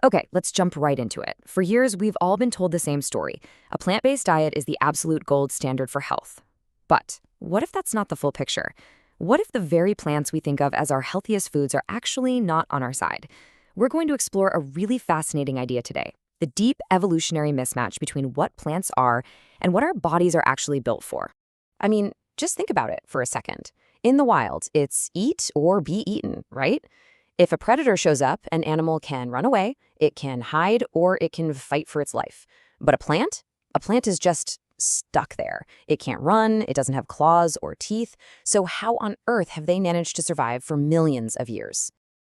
Okay, let's jump right into it. For years, we've all been told the same story. A plant-based diet is the absolute gold standard for health. But what if that's not the full picture? What if the very plants we think of as our healthiest foods are actually not on our side? We're going to explore a really fascinating idea today, the deep evolutionary mismatch between what plants are and what our bodies are actually built for. I mean, just think about it for a second. In the wild, it's eat or be eaten, right? If a predator shows up, an animal can run away, it can hide, or it can fight for its life. But a plant? A plant is just stuck there. It can't run, it doesn't have claws or teeth. So how on earth have they managed to survive for millions of years?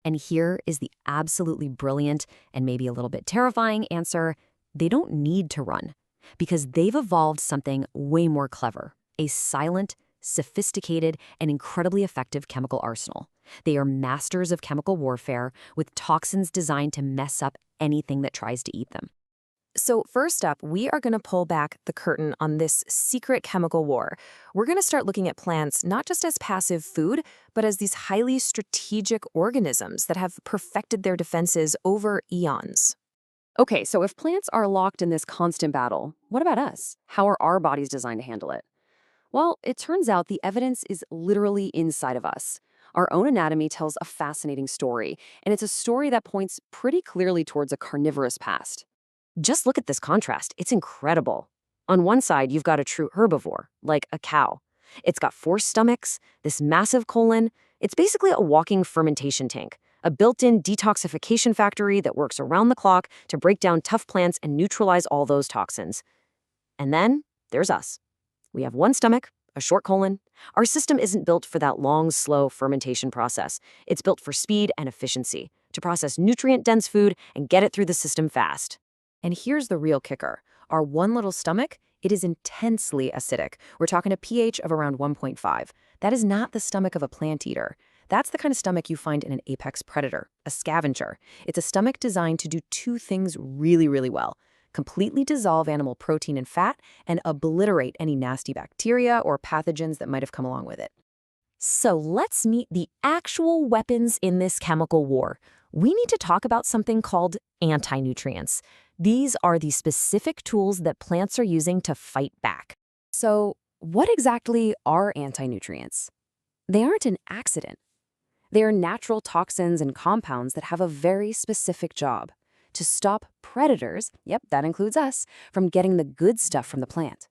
And here is the absolutely brilliant and maybe a little bit terrifying answer. They don't need to run because they've evolved something way more clever, a silent, sophisticated, and incredibly effective chemical arsenal. They are masters of chemical warfare with toxins designed to mess up anything that tries to eat them. So first up, we are going to pull back the curtain on this secret chemical war. We're going to start looking at plants not just as passive food, but as these highly strategic organisms that have perfected their defenses over eons. Okay, so if plants are locked in this constant battle, what about us? How are our bodies designed to handle it? Well, it turns out the evidence is literally inside of us. Our own anatomy tells a fascinating story, and it's a story that points pretty clearly towards a carnivorous past. Just look at this contrast. It's incredible. On one side, you've got a true herbivore, like a cow. It's got 4 stomachs, this massive colon. It's basically a walking fermentation tank, a built-in detoxification factory that works around the clock to break down tough plants and neutralize all those toxins. And then there's us. We have 1 stomach, a short colon. Our system isn't built for that long, slow fermentation process. It's built for speed and efficiency, to process nutrient-dense food and get it through the system fast. And here's the real kicker. Our 1 little stomach, it is intensely acidic. We're talking a pH of around 1.5. That is not the stomach of a plant eater. That's the kind of stomach you find in an apex predator, a scavenger. It's a stomach designed to do 2 things really, really well: completely dissolve animal protein and fat, and obliterate any nasty bacteria or pathogens that might have come along with it. So let's meet the actual weapons in this chemical war. We need to talk about something called anti-nutrients. These are the specific tools that plants are using to fight back. So what exactly are anti-nutrients? They aren't an accident. They are natural toxins and compounds that have a very specific job: to stop predators, yep, that includes us, from getting the good stuff from the plant.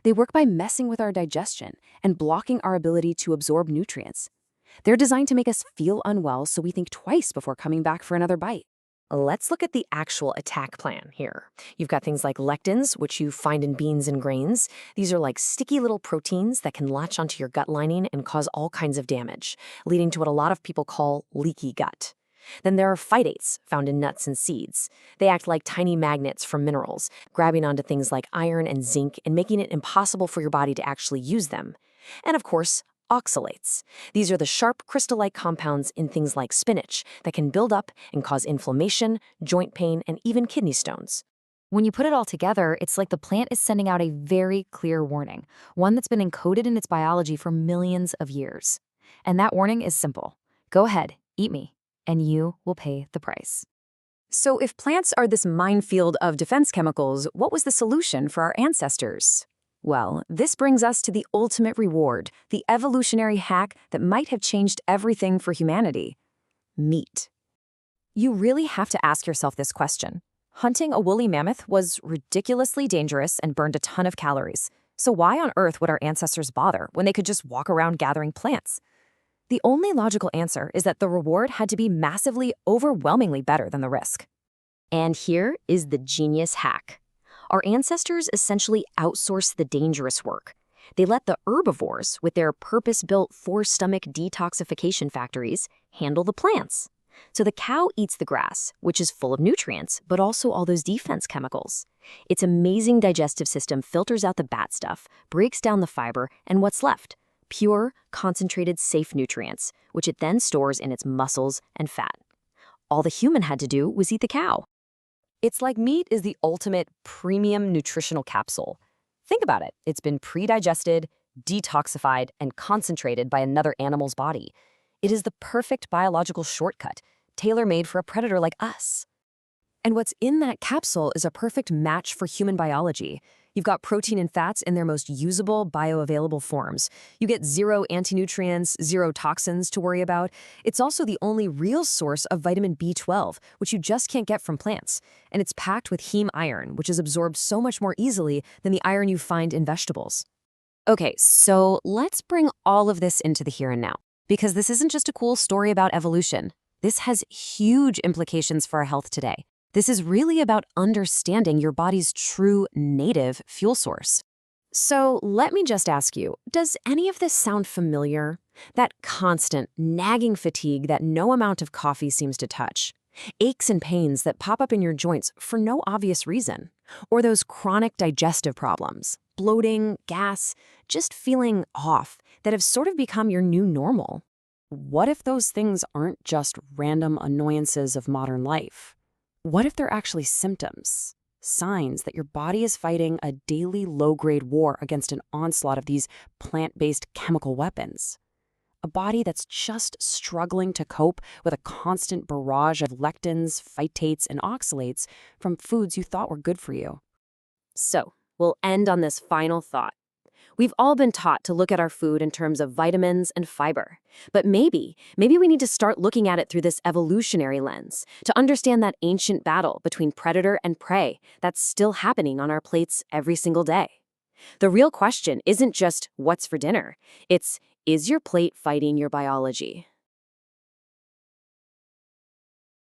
They work by messing with our digestion and blocking our ability to absorb nutrients. They're designed to make us feel unwell, so we think twice before coming back for another bite. Let's look at the actual attack plan here. You've got things like lectins, which you find in beans and grains. These are like sticky little proteins that can latch onto your gut lining and cause all kinds of damage, leading to what a lot of people call leaky gut. Then there are phytates, found in nuts and seeds. They act like tiny magnets for minerals, grabbing onto things like iron and zinc and making it impossible for your body to actually use them. And of course, oxalates. These are the sharp crystal-like compounds in things like spinach that can build up and cause inflammation, joint pain, and even kidney stones. When you put it all together, it's like the plant is sending out a very clear warning, one that's been encoded in its biology for millions of years. And that warning is simple: go ahead, eat me, and you will pay the price. So if plants are this minefield of defense chemicals, what was the solution for our ancestors? Well, this brings us to the ultimate reward, the evolutionary hack that might have changed everything for humanity: meat. You really have to ask yourself this question. Hunting a woolly mammoth was ridiculously dangerous and burned a ton of calories. So why on earth would our ancestors bother when they could just walk around gathering plants? The only logical answer is that the reward had to be massively, overwhelmingly better than the risk. And here is the genius hack. Our ancestors essentially outsourced the dangerous work. They let the herbivores, with their purpose-built 4-stomach detoxification factories, handle the plants. So the cow eats the grass, which is full of nutrients, but also all those defense chemicals. Its amazing digestive system filters out the bad stuff, breaks down the fiber, and what's left? Pure, concentrated, safe nutrients, which it then stores in its muscles and fat. All the human had to do was eat the cow. It's like meat is the ultimate premium nutritional capsule. Think about it. It's been pre-digested, detoxified, and concentrated by another animal's body. It is the perfect biological shortcut, tailor-made for a predator like us. And what's in that capsule is a perfect match for human biology. You've got protein and fats in their most usable, bioavailable forms. You get zero anti-nutrients, zero toxins to worry about. It's also the only real source of vitamin B12, which you just can't get from plants. And it's packed with heme iron, which is absorbed so much more easily than the iron you find in vegetables. Okay, so let's bring all of this into the here and now, because this isn't just a cool story about evolution. This has huge implications for our health today. This is really about understanding your body's true native fuel source. So let me just ask you, does any of this sound familiar? That constant, nagging fatigue that no amount of coffee seems to touch? Aches and pains that pop up in your joints for no obvious reason? Or those chronic digestive problems, bloating, gas, just feeling off, that have sort of become your new normal? What if those things aren't just random annoyances of modern life? What if they're actually symptoms, signs that your body is fighting a daily low-grade war against an onslaught of these plant-based chemical weapons? A body that's just struggling to cope with a constant barrage of lectins, phytates, and oxalates from foods you thought were good for you. So, we'll end on this final thought. We've all been taught to look at our food in terms of vitamins and fiber. But maybe we need to start looking at it through this evolutionary lens to understand that ancient battle between predator and prey that's still happening on our plates every single day. The real question isn't just what's for dinner. It's, is your plate fighting your biology?